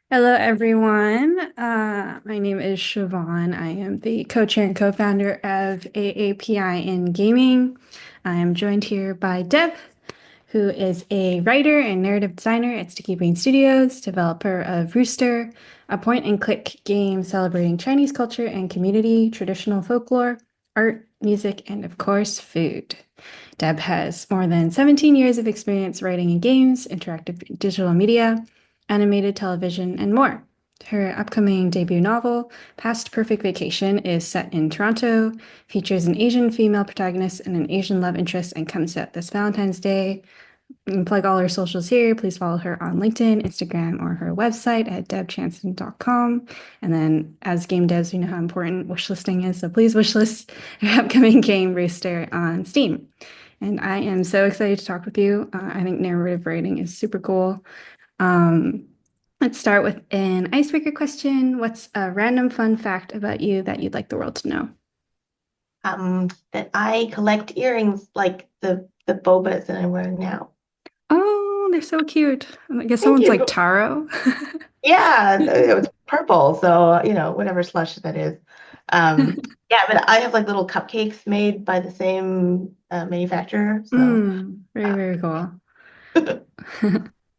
Hello, everyone. My name is Siobhan. I am the co-chair and co-founder of AAPI in Gaming. I am joined here by Deb, who is a writer and narrative designer at Sticky Brain Studios, developer of Rooster, a point-and-click game celebrating Chinese culture and community, traditional folklore, art, music, and of course, food. Deb has more than 17 years of experience writing in games, interactive digital media, animated television, and more. Her upcoming debut novel, Past Perfect Vacation, is set in Toronto, features an Asian female protagonist and an Asian love interest, and comes out this Valentine's Day. You can plug all her socials here. Please follow her on LinkedIn, Instagram, or her website at debchantson.com. And then, as game devs, we know how important wishlisting is, so please wishlist her upcoming game, Rooster, on Steam. And I am so excited to talk with you. I think narrative writing is super cool. Um, let's start with an icebreaker question. What's a random fun fact about you that you'd like the world to know? That I collect earrings like the bobas that I'm wearing now. Oh, they're so cute. I guess Thank someone's like you. taro. Yeah, it was purple, so whatever slush that is. Yeah, but I have like little cupcakes made by the same manufacturer. So, Very, uh, very cool.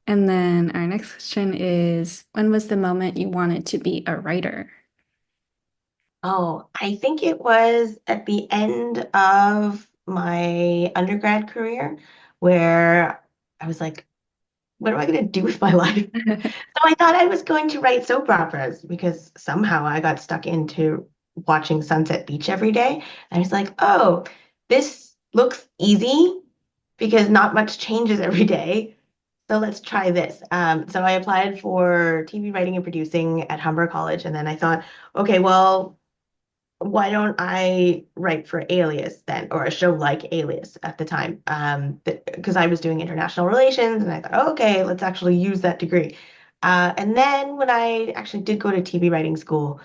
And then our next question is, when was the moment you wanted to be a writer? oh, I think it was at the end of my undergrad career where I was like, what am I going to do with my life? So I thought I was going to write soap operas because somehow I got stuck into watching Sunset Beach every day. I was like, oh, this looks easy because not much changes every day. So let's try this. So I applied for TV writing and producing at Humber College, and then I thought, okay, well, why don't I write for Alias then, or a show like Alias at the time? Because I was doing international relations, and I thought, oh, okay, let's actually use that degree. And then when I actually did go to TV writing school,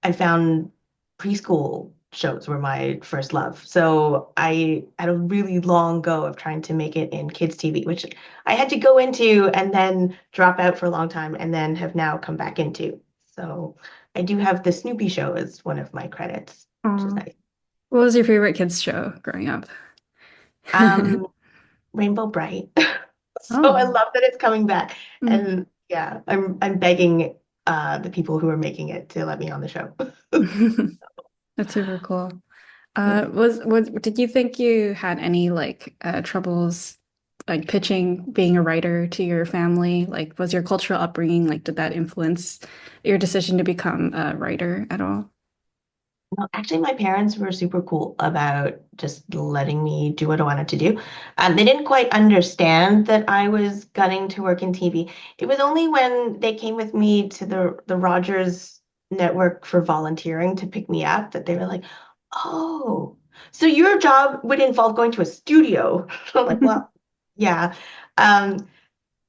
I found preschool shows were my first love. So I had a really long go of trying to make it in kids TV, which I had to go into and then drop out for a long time and then have now come back into. So I do have the Snoopy show as one of my credits, which is Aw. nice. What was your favorite kids show growing up? Um, Rainbow Bright. So I Oh. love that it's coming back. Mm. And yeah, I'm begging the people who are making it to let me on the show. That's super cool. Was did you think you had any like troubles like pitching being a writer to your family? Like, was your cultural upbringing like did that influence your decision to become a writer at all? No, actually, my parents were super cool about just letting me do what I wanted to do. They didn't quite understand that I was gunning to work in TV. It was only when they came with me to the Rogers network for volunteering to pick me up that they were like, "Oh, so your job would involve going to a studio." I'm like, "Well, yeah." Um,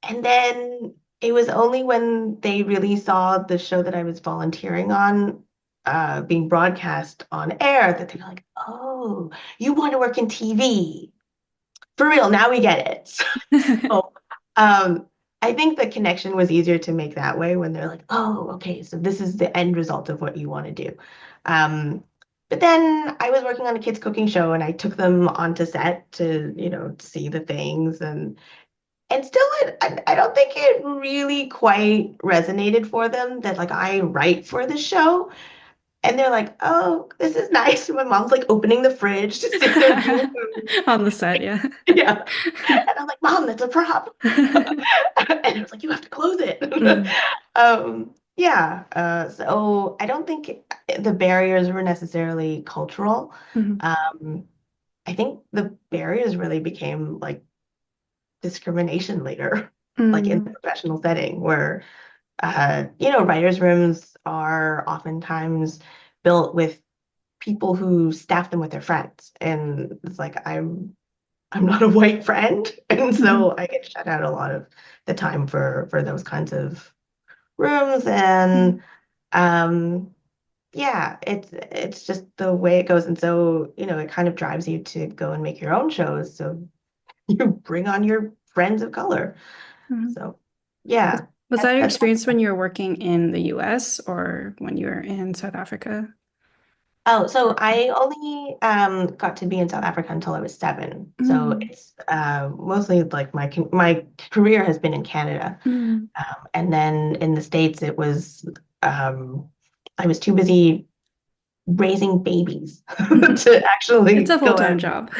and then it was only when they really saw the show that I was volunteering on being broadcast on air that they were like, oh, you want to work in TV. For real, now we get it. So um, I think the connection was easier to make that way when they're like, oh, okay, so this is the end result of what you want to do. Um, but then I was working on a kids cooking show and I took them onto set to, see the things and still, I don't think it really quite resonated for them that like I write for the show. And they're like, oh, this is nice. My mom's like opening the fridge to see if there's real food. On the set, yeah. Yeah. And I'm like, Mom, that's a prop. And it's like, you have to close it. Mm, Yeah. So I don't think the barriers were necessarily cultural. mhm, Um, I think the barriers really became like discrimination later, like in the mm, professional setting where writers' rooms are oftentimes built with people who staff them with their friends. And it's like I'm not a white friend. And mhm, so I get shut out a lot of the time for those kinds of rooms. mhm, And yeah, it's just the way it goes. And so, it kind of drives you to go and make your own shows. So you bring on your friends of color. mhm. So yeah. Was that your That's experience when you were working in the US or when you were in South Africa? Oh, so Okay. I only got to be in South Africa until I was 7. So Mm, it's mostly like my career has been in Canada. mm. And then in the States, it was I was too busy raising babies to It's actually a go out. full-time job.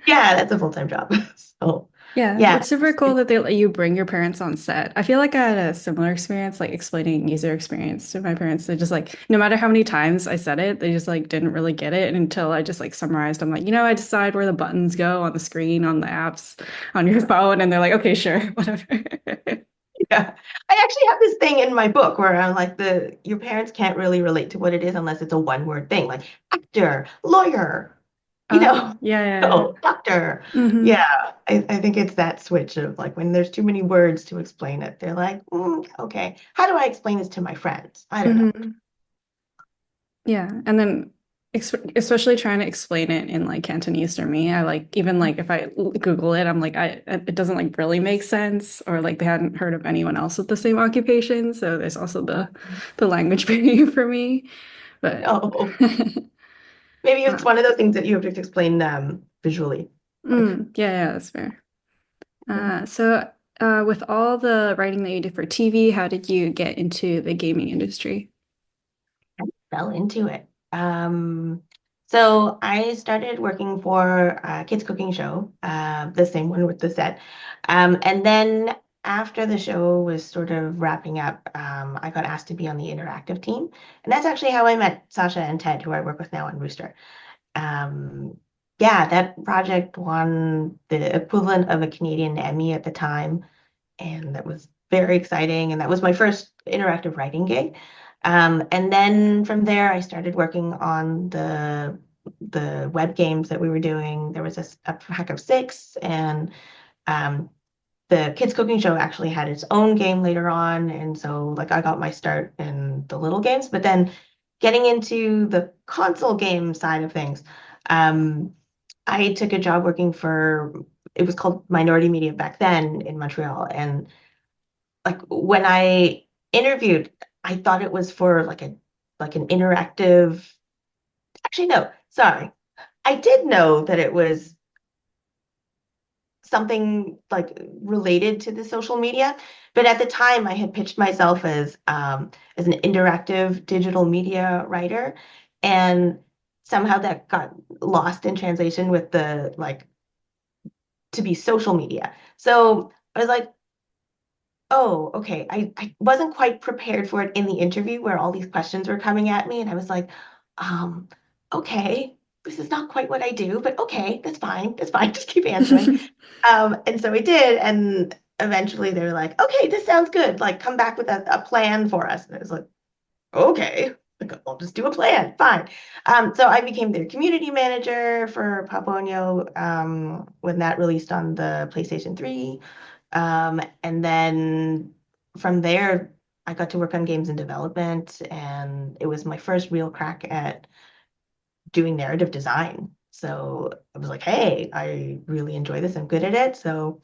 Yeah, that's a full-time job. So Yeah, yeah, it's super cool that they let you bring your parents on set. I feel like I had a similar experience, like explaining user experience to my parents. They just like, no matter how many times I said it, they just like didn't really get it until I just like summarized. I'm like, I decide where the buttons go on the screen, on the apps, on your phone, and they're like, okay, sure, whatever. yeah. I actually have this thing in my book where I'm like your parents can't really relate to what it is unless it's a one-word thing, like actor, lawyer, you know, Oh, yeah, yeah, oh, doctor. yeah. Hmm. Yeah, I think it's that switch of like when there's too many words to explain it, they're like, okay, how do I explain this to my friends? I don't know. Hmm. Yeah, and then especially trying to explain it in like Cantonese to me, I like even like if I Google it, I'm like it doesn't like really make sense, or like they hadn't heard of anyone else with the same occupation. So there's also the language barrier for me. But Oh, maybe it's uh, one of those things that you have to explain visually. Like, yeah, that's fair. So with all the writing that you did for TV, how did you get into the gaming industry? fell into it. So I started working for a kids cooking show, the same one with the set. And then after the show was sort of wrapping up, I got asked to be on the interactive team. And that's actually how I met Sasha and Ted, who I work with now on Rooster. Um, yeah, that project won the equivalent of a Canadian Emmy at the time, and that was very exciting. And that was my first interactive writing gig. And then from there, I started working on the web games that we were doing. There was a pack of six, and um, the kids cooking show actually had its own game later on. And so, like, I got my start in the little games, but then getting into the console game side of things, um, I took a job working for. It was called Minority Media back then in Montreal, and like when I interviewed, I thought it was for like an interactive. Actually, no, sorry. I did know that it was something like related to the social media, but at the time I had pitched myself as an interactive digital media writer, and somehow that got lost in translation with the like to be social media. So I was like, oh, okay. I wasn't quite prepared for it in the interview where all these questions were coming at me. And I was like, um, okay, this is not quite what I do, but okay, that's fine. That's fine. Just keep answering. And so I did. And eventually they were like, okay, this sounds good. Like, come back with a plan for us. And I was like, okay, like, I'll just do a plan. Fine. So I became their community manager for Paponio when that released on the PlayStation 3. And then from there, I got to work on games in development, and it was my first real crack at doing narrative design. So I was like, hey, I really enjoy this. I'm good at it. So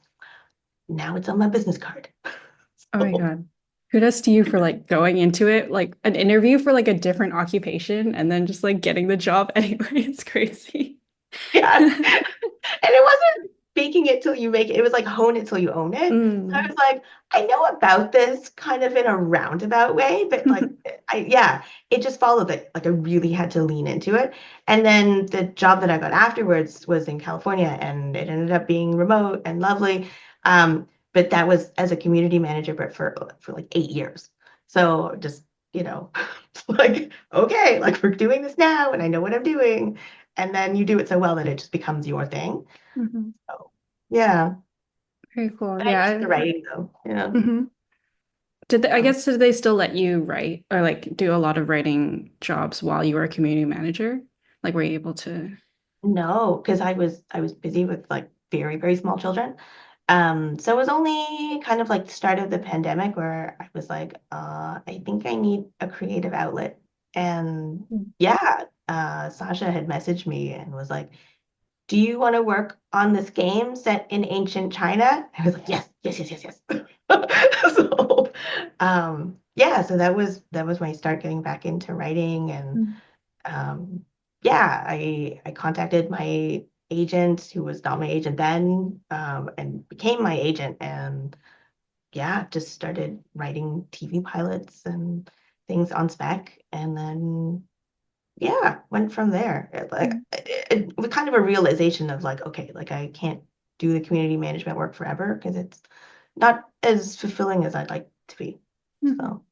now it's on my business card. Oh my So, God. Kudos to you for like going into it, like an interview for like a different occupation and then just like getting the job anyway. It's crazy. yeah. And it wasn't faking it till you make it. It was like hone it till you own it. So I Mm. was like, I know about this kind of in a roundabout way, but like yeah, it just followed it. Like I really had to lean into it. And then the job that I got afterwards was in California, and it ended up being remote and lovely. But that was as a community manager, but for like 8 years. So just, like, okay, like we're doing this now and I know what I'm doing. And then you do it so well that it just becomes your thing. Mhm. So yeah. Very cool. But I miss the Yeah. writing though. Yeah. Mhm. I guess did they still let you write or like do a lot of writing jobs while you were a community manager? Like were you able to? No, because I was busy with like very, very small children. So it was only kind of like the start of the pandemic where I was like, I think I need a creative outlet. And yeah, Sasha had messaged me and was like, do you want to work on this game set in ancient China? I was like, yes, yes, yes, yes, yes. So, yeah, so that was when I started getting back into writing, and Mm. yeah, I contacted my agent, who was not my agent then, and became my agent, and yeah, just started writing TV pilots and things on spec, and then yeah, went from there. It was kind of a realization of like, okay, like I can't do the community management work forever because it's not as fulfilling as I'd like to be. Mhm. So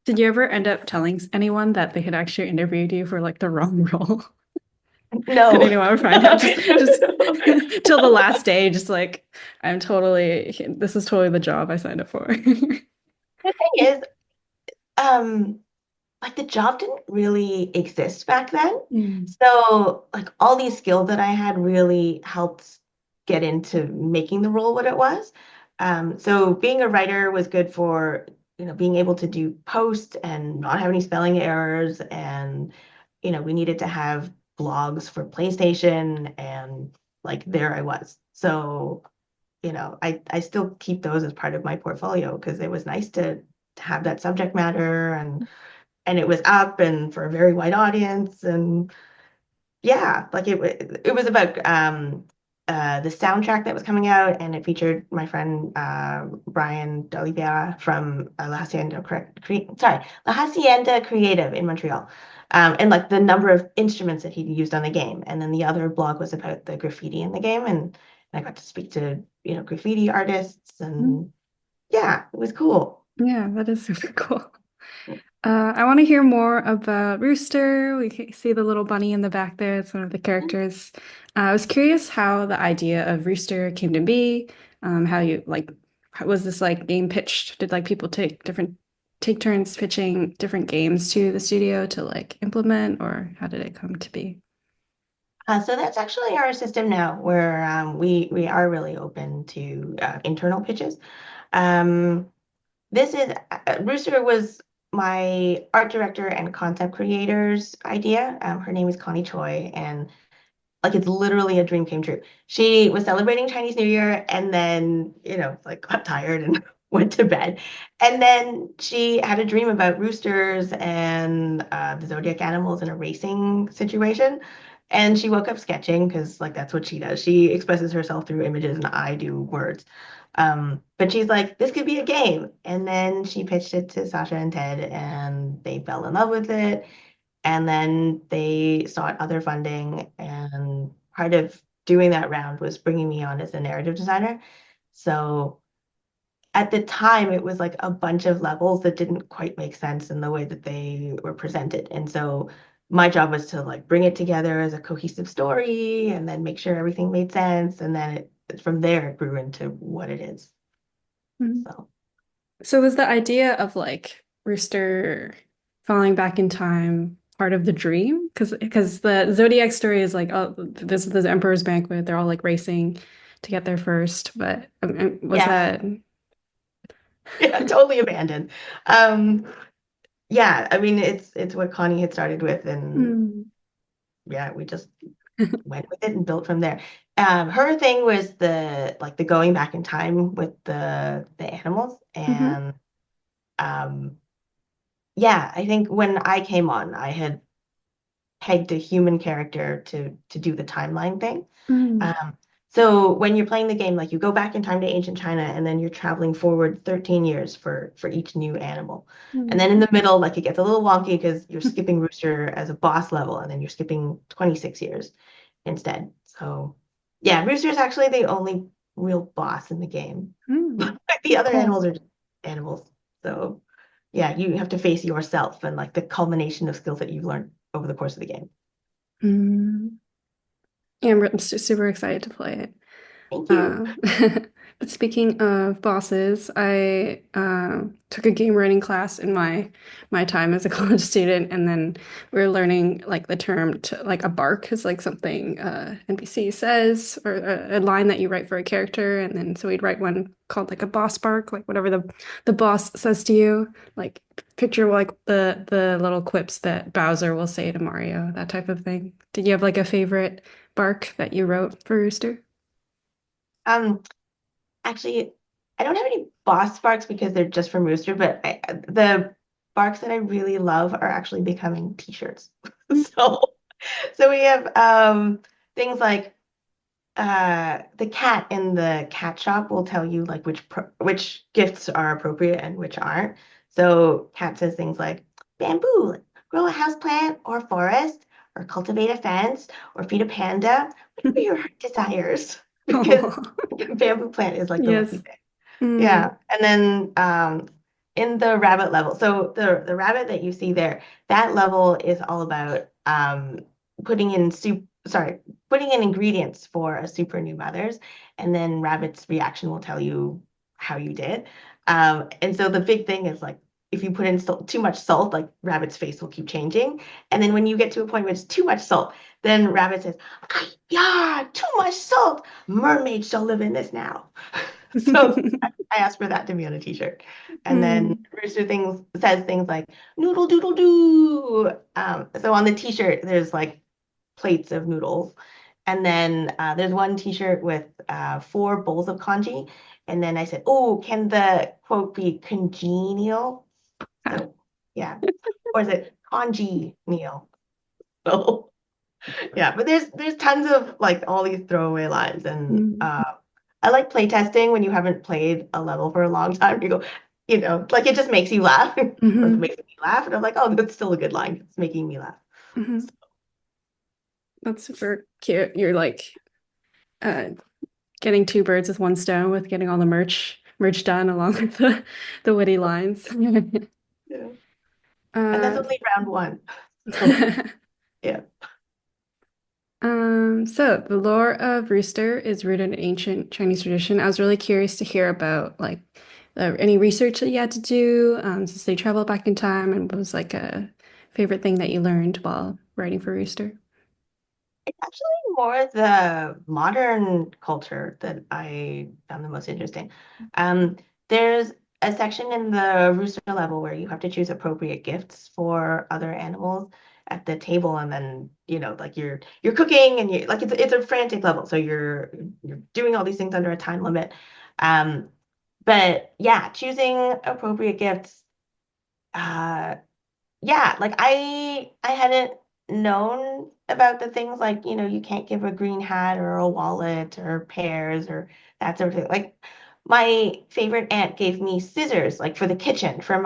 Did you ever end up telling anyone that they had actually interviewed you for like the wrong role? Did no. anyone ever find out just till the last day, just like this is totally the job I signed up for. The thing is, um, like the job didn't really exist back then. Mm. So like all these skills that I had really helped get into making the role what it was. So being a writer was good for, being able to do posts and not have any spelling errors. And, we needed to have blogs for PlayStation, and like there I was. So, I still keep those as part of my portfolio because it was nice to have that subject matter, and it was up and for a very wide audience, and yeah, like it was about the soundtrack that was coming out, and it featured my friend Brian D'Oliveira from La Hacienda Creative in Montreal. And like the number of instruments that he used on the game, and then the other blog was about the graffiti in the game, and I got to speak to graffiti artists, Mm. and yeah, it was cool. Yeah, that is super cool. I want to hear more about Rooster. See the little bunny in the back there. It's one of the characters. I was curious how the idea of Rooster came to be. How you like, was this like game pitched? Did like people take turns pitching different games to the studio to like implement, or how did it come to be? So that's actually our system now, where we are really open to internal pitches. Um, this is Rooster was my art director and concept creator's idea. Her name is Connie Choi, and like it's literally a dream came true. She was celebrating Chinese New Year, and then, like got tired and went to bed. And then she had a dream about roosters and the zodiac animals in a racing situation. And she woke up sketching because like that's what she does. She expresses herself through images, and I do words. But she's like, this could be a game. And then she pitched it to Sasha and Ted, and they fell in love with it. And then they sought other funding, and part of doing that round was bringing me on as a narrative designer. So at the time, it was like a bunch of levels that didn't quite make sense in the way that they were presented. And so my job was to like bring it together as a cohesive story, and then make sure everything made sense. And then from there, it grew into what it is. So So was the idea of like Rooster falling back in time part of the dream? Because the Zodiac story is like, oh, this is the Emperor's Banquet. They're all like racing to get there first. But was yeah, that? yeah, totally abandoned. Um, yeah, I mean it's what Connie had started with, and Mm. yeah, we just went with it and built from there. Her thing was the going back in time with the animals, Hmm. and um, yeah, I think when I came on, I had pegged a human character to do the timeline thing. Mm. Um, so when you're playing the game, like you go back in time to ancient China, and then you're traveling forward 13 years for each new animal. And Mm. then in the middle, like it gets a little wonky because you're skipping Rooster as a boss level, and then you're skipping 26 years instead. So yeah, Rooster is actually the only real boss in the game. Mm. The other Cool. animals are just animals. So yeah, you have to face yourself and like the culmination of skills that you've learned over the course of the game. Mm. Yeah, I'm super excited to play it. Thank you. Uh, but speaking of bosses, I took a game writing class in my time as a college student, and then we are learning like the term to like a bark is like something NPC says or a line that you write for a character, and then so we'd write one called like a boss bark, like whatever the boss says to you, like picture like the little quips that Bowser will say to Mario, that type of thing. Did you have like a favorite bark that you wrote for Rooster? Um, Actually, I don't have any boss barks because they're just from Rooster, but the barks that I really love are actually becoming t-shirts. So so we have things like the cat in the cat shop will tell you like which gifts are appropriate and which aren't. So cat says things like bamboo, like, grow a house plant or forest, or cultivate a fence, or feed a panda, whatever your heart desires. Because Oh, bamboo plant is like the lucky yes. thing. Mm. Yeah. And then in the rabbit level, so the rabbit that you see there, that level is all about putting in putting in ingredients for a super new mother's, and then rabbit's reaction will tell you how you did. And so the big thing is like if you put in too much salt, like rabbit's face will keep changing. And then when you get to a point where it's too much salt, then rabbit says, "Ah, yeah, too much salt. Mermaids shall live in this now." So I asked for that to be on a t-shirt. And then Mm. Rooster things says things like noodle doodle doo. So on the t-shirt, there's like plates of noodles. And then there's one t-shirt with 4 bowls of congee. And then I said, oh, can the quote be congenial? So yeah. Or is it congenial? So yeah, but there's tons of like all these throwaway lines, and Mm. I like playtesting when you haven't played a level for a long time. You go, like it just makes you laugh, or it Mhm. makes me laugh, and I'm like, oh, that's still a good line. It's making me laugh. Mhm. That's super cute. You're like uh getting two birds with one stone with getting all the merch done along with the witty lines. Yeah, and that's Uh, only round one. So yeah. so the lore of Rooster is rooted in ancient Chinese tradition. I was really curious to hear about like any research that you had to do, since they traveled back in time, and what was like a favorite thing that you learned while writing for Rooster. It's actually more the modern culture that I found the most interesting. Um, there's a section in the rooster level where you have to choose appropriate gifts for other animals at the table, and then like you're cooking, and you like it's a frantic level, so you're doing all these things under a time limit. Um, but yeah, choosing appropriate gifts. Uh, yeah, like I hadn't known about the things like, you can't give a green hat or a wallet or pears or that sort of thing. Like my favorite aunt gave me scissors like for the kitchen for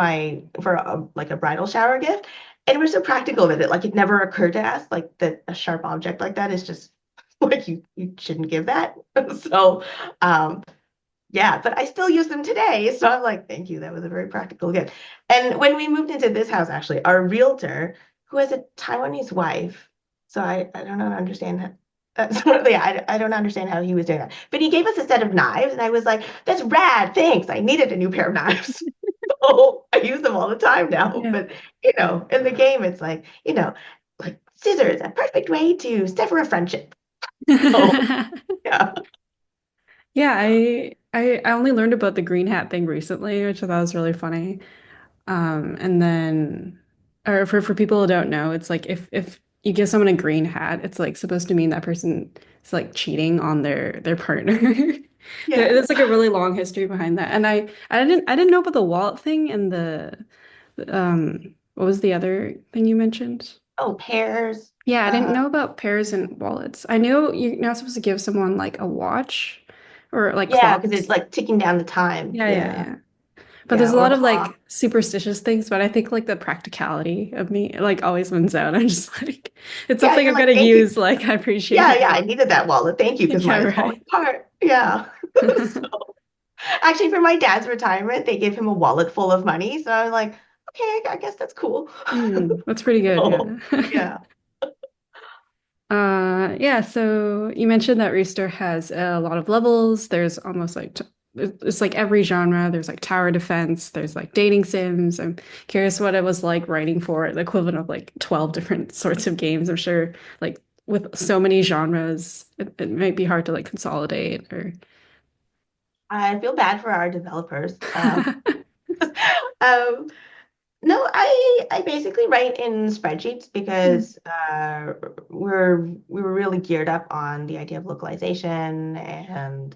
like a bridal shower gift. And we're so practical that it never occurred to us like that a sharp object like that is just like you shouldn't give that. So um yeah, but I still use them today. So I'm like, thank you. That was a very practical gift. And when we moved into this house, actually, our realtor, who has a Taiwanese wife, so I don't know understand that. Yeah, I don't understand how he was doing that. But he gave us a set of knives, and I was like, that's rad. Thanks. I needed a new pair of knives. So I use them all the time now. Yeah. But, in the game, it's like scissors, a perfect way to sever a friendship. So, yeah. Yeah, I only learned about the green hat thing recently, which I thought was really funny. And then, or for people who don't know, it's like if you give someone a green hat, it's like supposed to mean that person is like cheating on their partner. Yeah. There's like a really long history behind that, and I didn't know about the wallet thing and the what was the other thing you mentioned? Oh, pears. Yeah, I didn't Uh, know about pairs and wallets. I knew you're not supposed to give someone like a watch or like Yeah, because it's clocks. like ticking down the time. Yeah. Yeah. But there's Yeah. a Or lot of clock. like superstitious things, but I think like the practicality of me like always wins out. I'm just like, it's Yeah, something you're I'm like, gonna thank you. use. Like, I appreciate Yeah, it yeah, I more. needed that wallet. Thank you, because Yeah, mine is falling right. apart. Yeah. So actually for my dad's retirement, they gave him a wallet full of money. So I was like, okay, I guess that's cool. That's pretty good, So yeah. yeah. Yeah, so you mentioned that Rooster has a lot of levels. There's almost like it's like every genre. There's like tower defense, there's like dating sims. I'm curious what it was like writing for the equivalent of like 12 different sorts of games. I'm sure like with so many genres, it might be hard to like consolidate or I feel bad for our developers. Um, No, I basically write in spreadsheets because we were really geared up on the idea of localization and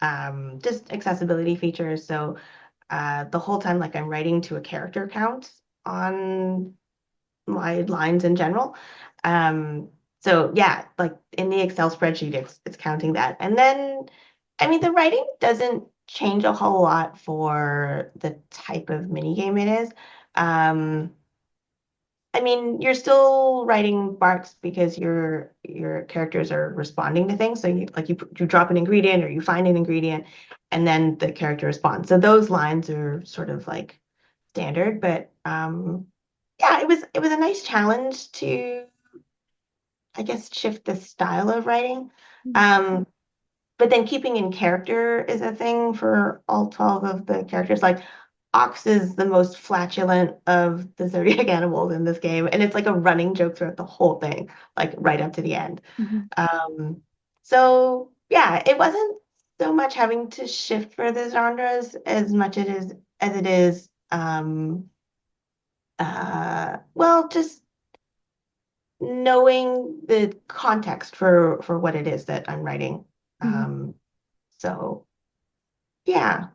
just accessibility features. So the whole time, like I'm writing to a character count on my lines in general. So yeah, like in the Excel spreadsheet, it's counting that. And then, I mean, the writing doesn't change a whole lot for the type of mini game it is. Um, I mean, you're still writing barks because your characters are responding to things. So you drop an ingredient or you find an ingredient, and then the character responds. So those lines are sort of like standard, but yeah, it was a nice challenge to, I guess, shift the style of writing. Um, but then keeping in character is a thing for all 12 of the characters. Like Ox is the most flatulent of the zodiac animals in this game, and it's like a running joke throughout the whole thing, like right up to the end. Mhm. Um, so yeah, it wasn't so much having to shift for the genres as much as it is well, just knowing the context for what it is that I'm writing. Mhm. Um, so yeah,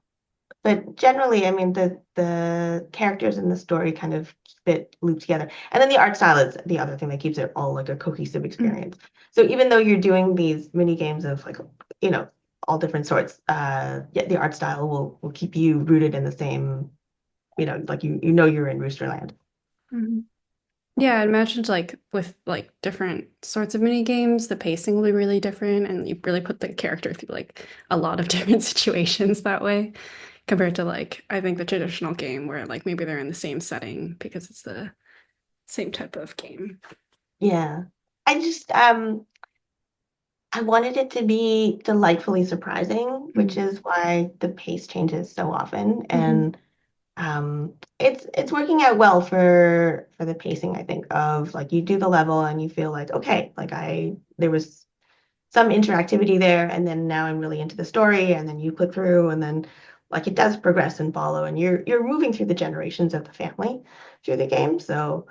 but generally, I mean, the characters in the story kind of keep it looped together, and then the art style is the other thing that keeps it all like a cohesive Mhm. experience. So even though you're doing these mini games of like, you know, all different sorts, yeah, the art style will keep you rooted in the same, like you know you're in Roosterland. Mhm. Yeah, I imagined like with like different sorts of mini games, the pacing will be really different, and you really put the character through like a lot of different situations that way, compared to like I think the traditional game where like maybe they're in the same setting because it's the same type of game. Yeah. I just I wanted it to be delightfully surprising, which Mhm. is why the pace changes so often. Mhm. And it's working out well for the pacing, I think, of like you do the level and you feel like, okay, like there was some interactivity there, and then now I'm really into the story, and then you click through, and then like it does progress and follow, and you're moving through the generations of the family through the game. So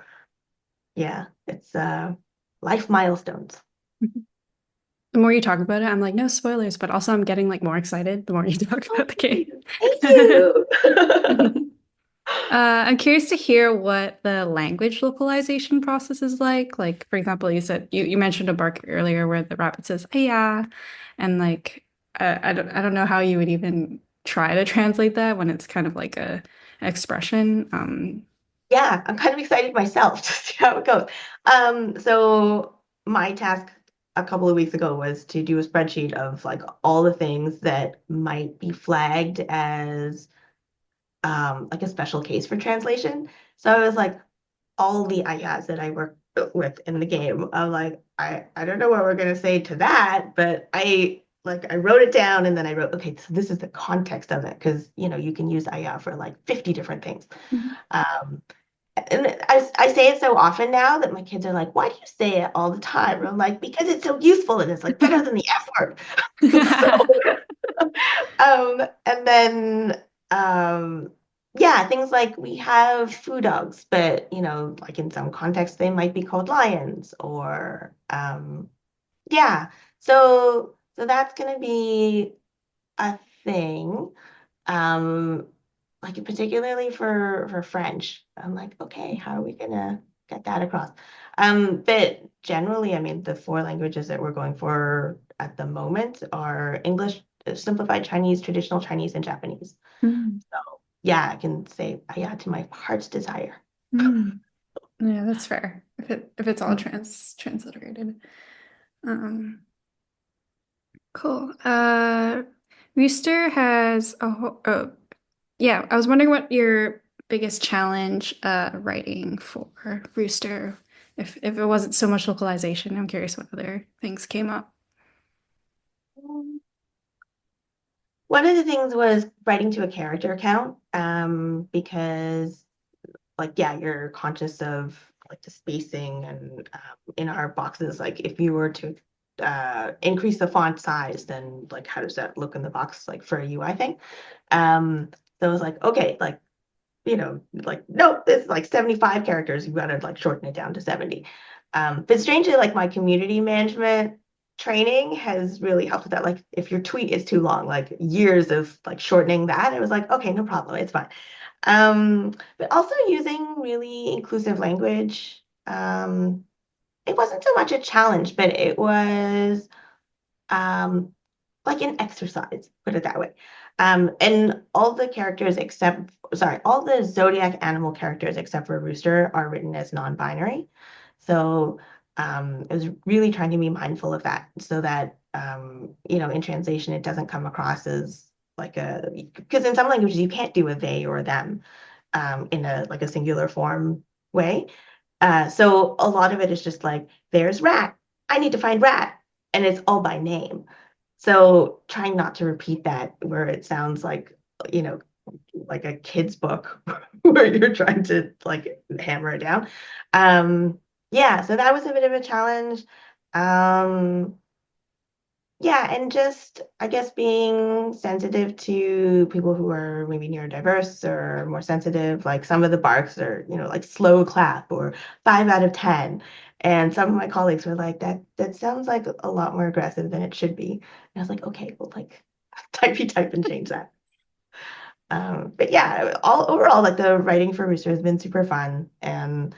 yeah, it's life milestones. The more you talk about it, I'm like, no spoilers, but also I'm getting like more excited the more you talk Oh, about the game. thank you. I'm curious to hear what the language localization process is like. Like, for example, you said you mentioned a bark earlier where the rabbit says "yeah," and like I don't know how you would even try to translate that when it's kind of like an expression. Yeah, I'm kind of excited myself to see how it goes. So my task a couple of weeks ago was to do a spreadsheet of like all the things that might be flagged as like a special case for translation. So I was like, all the ayahs that I work with in the game, I'm like, I don't know what we're gonna say to that, but I wrote it down and then I wrote, okay, so this is the context of it because you can use ayah for like 50 different things. Um, and I say it so often now that my kids are like, why do you say it all the time? And I'm like, because it's so useful and it's like better than the F word. So, and then, yeah, things like we have food dogs, but, like in some contexts, they might be called lions or, yeah. So that's going to be a thing. Um, like particularly for French. I'm like, okay, how are we gonna get that across? But generally, I mean, the four languages that we're going for at the moment are English, simplified Chinese, traditional Chinese, and Japanese. Mm, So yeah, I can say yeah to my heart's desire. mm. Yeah, that's fair. If it's all Mm. transliterated. Um, cool. Rooster has a whole, oh, yeah, I was wondering what your biggest challenge writing for Rooster, if it wasn't so much localization, I'm curious what other things came up. One of the things was writing to a character count, because like yeah, you're conscious of like the spacing and in our boxes, like if you were to increase the font size, then like how does that look in the box like for a UI thing? So I was like, okay, like like no, this is like 75 characters. You gotta like shorten it down to 70. But strangely, like my community management. training has really helped with that. Like if your tweet is too long, like years of like shortening that, it was like, okay, no problem, it's fine. But also using really inclusive language. It wasn't so much a challenge, but it was um, like an exercise, put it that way. And all the characters except, sorry, all the zodiac animal characters except for Rooster are written as non-binary. So I was really trying to be mindful of that so that, in translation, it doesn't come across as like because in some languages you can't do a they or them in a like a singular form way. So a lot of it is just like, there's rat. I need to find rat. And it's all by name. So trying not to repeat that where it sounds you know, like a kid's book where you're trying to like hammer it down. Yeah, so that was a bit of a challenge. Um, yeah, and just I guess being sensitive to people who are maybe neurodiverse or more sensitive, like some of the barks are, like slow clap or 5 out of 10. And some of my colleagues were like, that sounds like a lot more aggressive than it should be. And I was like, okay, well, like type and change that. But yeah, all overall, like the writing for Rooster has been super fun, and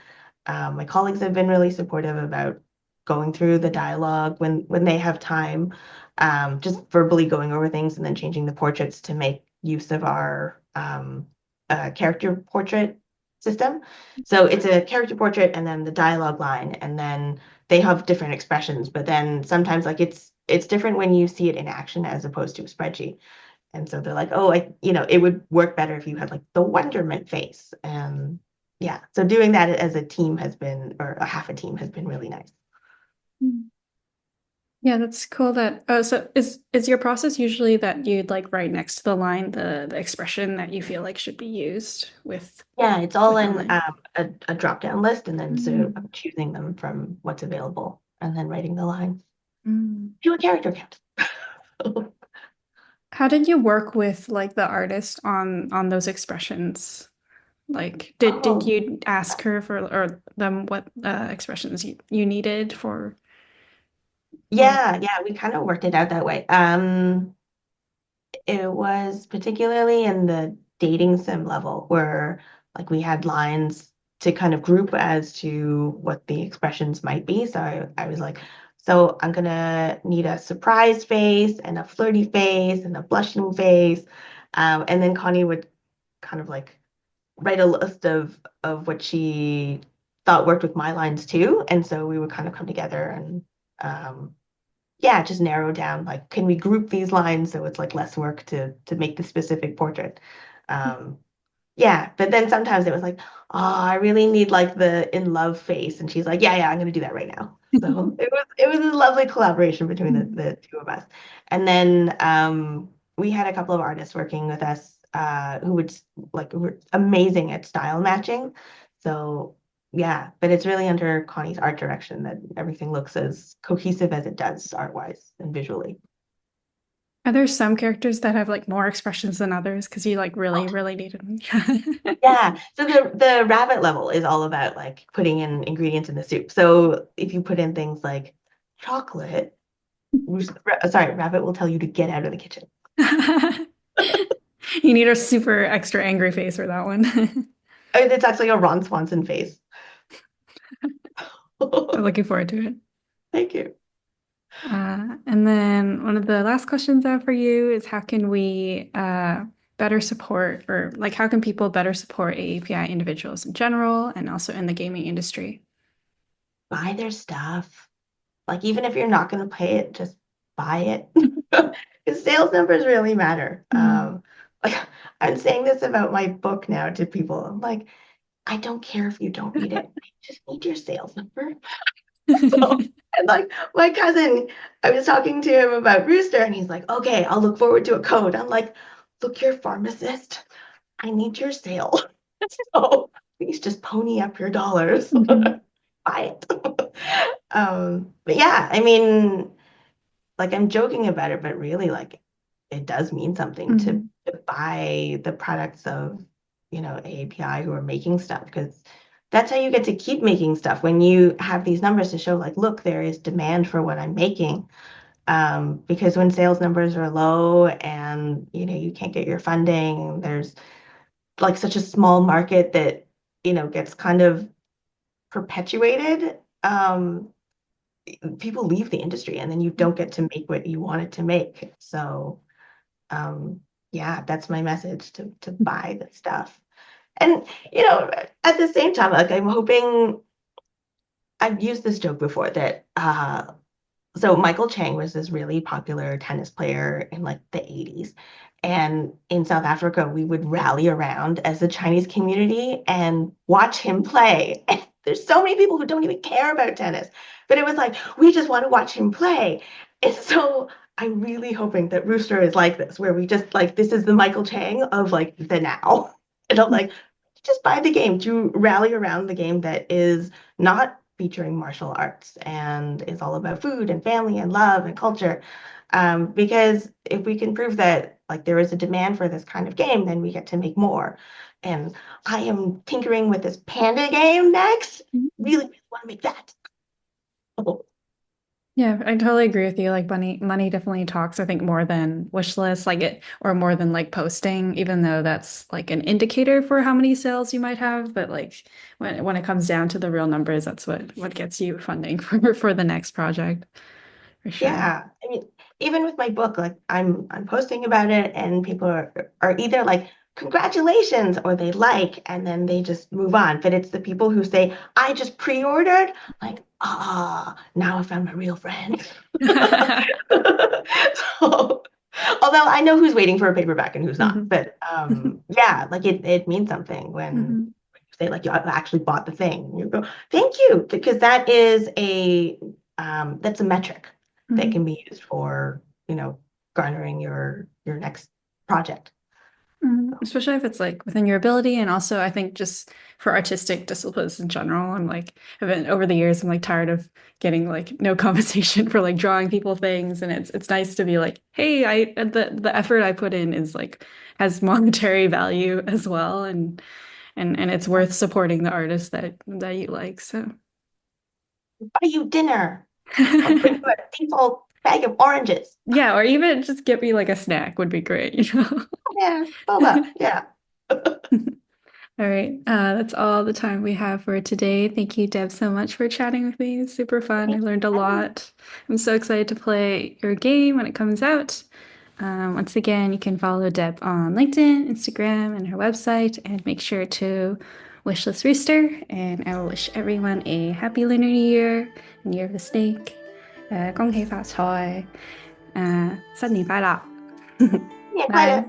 my colleagues have been really supportive about going through the dialogue when they have time, just verbally going over things and then changing the portraits to make use of our character portrait system. So it's a character portrait and then the dialogue line, and then they have different expressions, but then sometimes like it's different when you see it in action as opposed to a spreadsheet. And so they're like, oh, it would work better if you had like the wonderment face. And yeah, so doing that as a team has been, or a half a team has been really nice. Mm. Yeah, that's cool that so is your process usually that you'd like write next to the line the expression that you feel like should be used Yeah, it's all with the in line? a drop-down list, and then so Mm. I'm choosing them from what's available and then writing the line. Mm. Do a character count. How did you work with like the artist on those expressions? Like, did Oh, you ask her for or them what expressions you needed for or yeah, we kind of worked it out that way. It was particularly in the dating sim level where like we had lines to kind of group as to what the expressions might be. So I was like, so I'm gonna need a surprise face and a flirty face and a blushing face. And then Connie would kind of like write a list of what she thought worked with my lines too. And so we would kind of come together and um, yeah, just narrow down like, can we group these lines so it's like less work to make the specific portrait? Um, yeah, but then sometimes it was like, oh, I really need like the in love face, and she's like, yeah, I'm gonna do that right now. So it was a lovely collaboration between the two of us. And then we had a couple of artists working with us who were amazing at style matching. So yeah, but it's really under Connie's art direction that everything looks as cohesive as it does art-wise and visually. are there some characters that have like more expressions than others because you like really needed them? Yeah. So the rabbit level is all about like putting in ingredients in the soup. So if you put in things like chocolate, sorry, rabbit will tell you to get out of the kitchen. You need a super extra angry face for that one. It's actually a Ron Swanson face. I'm looking forward to it. Thank you. And then one of the last questions I have for you is how can we better support or like how can people better support AAPI individuals in general and also in the gaming industry? Buy their stuff. Like even if you're not going to pay it, just buy it. Because sales numbers really matter. Mm. Like I'm saying this about my book now to people. I'm like, I don't care if you don't read it. I just need your sales number. So, and like my cousin, I was talking to him about Rooster, and he's like, okay, I'll look forward to a code. I'm like, look, you're a pharmacist. I need your sale. So please just pony up your dollars. Mhm. Buy it. But yeah, I mean, like I'm joking about it, but really, like, it does mean something to buy the products of, AAPI who are making stuff because that's how you get to keep making stuff when you have these numbers to show like, look, there is demand for what I'm making. Because when sales numbers are low and you can't get your funding, there's like such a small market that gets kind of perpetuated. People leave the industry and then you don't get to make what you wanted to make. So yeah, that's my message to buy the stuff. And at the same time, like I'm hoping I've used this joke before that so Michael Chang was this really popular tennis player in like the 80s. And in South Africa, we would rally around as a Chinese community and watch him play. And there's so many people who don't even care about tennis, but it was like, we just want to watch him play. And so I'm really hoping that Rooster is like this, where we just like, this is the Michael Chang of like the now. And I'm like, just buy the game to rally around the game that is not featuring martial arts and is all about food and family and love and culture. Because if we can prove that like there is a demand for this kind of game, then we get to make more. And I am tinkering with this panda game next. Really, really want to make that. Oh, Yeah, I totally agree with you. Like money definitely talks, I think, more than wish lists, like it, or more than like posting, even though that's like an indicator for how many sales you might have. But like when it comes down to the real numbers, that's what gets you funding for the next project, for sure. yeah. I mean, even with my book, like I'm posting about it and people are either like, congratulations, or they like, and then they just move on. But it's the people who say, I just pre-ordered, like, now I found my real friend. So, although I know who's waiting for a paperback and who's not, hmm but yeah, like it means something when hmm you say like you actually bought the thing. You go, thank you, because that is that's a metric that hmm can be used for, garnering your next project. Especially if it's like within your ability, and also I think just for artistic disciplines in general, I've been over the years, I'm like tired of getting like no compensation for like drawing people things, and it's nice to be like, hey, the effort I put in is like has monetary value as well, and it's worth supporting the artist that you like. So Buy you dinner or bring you a default bag of oranges. yeah, or even just get me like a snack would be great, you know. Yeah, boba. Yeah. All right. That's all the time we have for today. Thank you, Deb, so much for chatting with me. It's super fun. I Thank learned a you. lot. I'm so excited to play your game when it comes out. Once again, you can follow Deb on LinkedIn, Instagram, and her website, and make sure to wishlist Rooster. And I will wish everyone a happy Lunar New Year, Year of the Snake. 恭喜發財，新年快樂，新年快拜。乐。